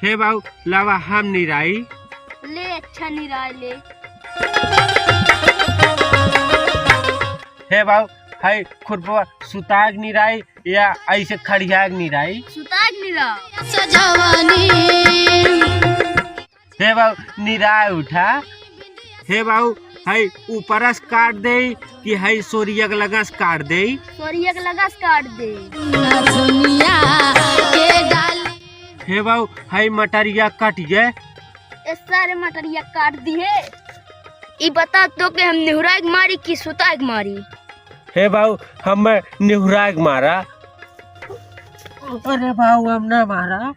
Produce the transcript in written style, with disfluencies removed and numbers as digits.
हे बाऊ लावा हम निराई ले अच्छा निराय ले। हे बाऊ हाय खुरपा सुताग निराई या ऐसे खड़ियाग निराई। सुताग निरा हे बाऊ निराय उठा। हे बाऊ हाय ऊपरस काट दे कि हाय सोरियक लगस काट दे। सोरिया के लगस काट दे। हे बाऊ हाय मटरिया कट गए। ये सारे मटरिया काट दिए। ई बता तो कि हम निहुराग मारी कि सुताग मारी। हे बाऊ हम निहुराग मारा। अरे बाऊ हम ना मारा।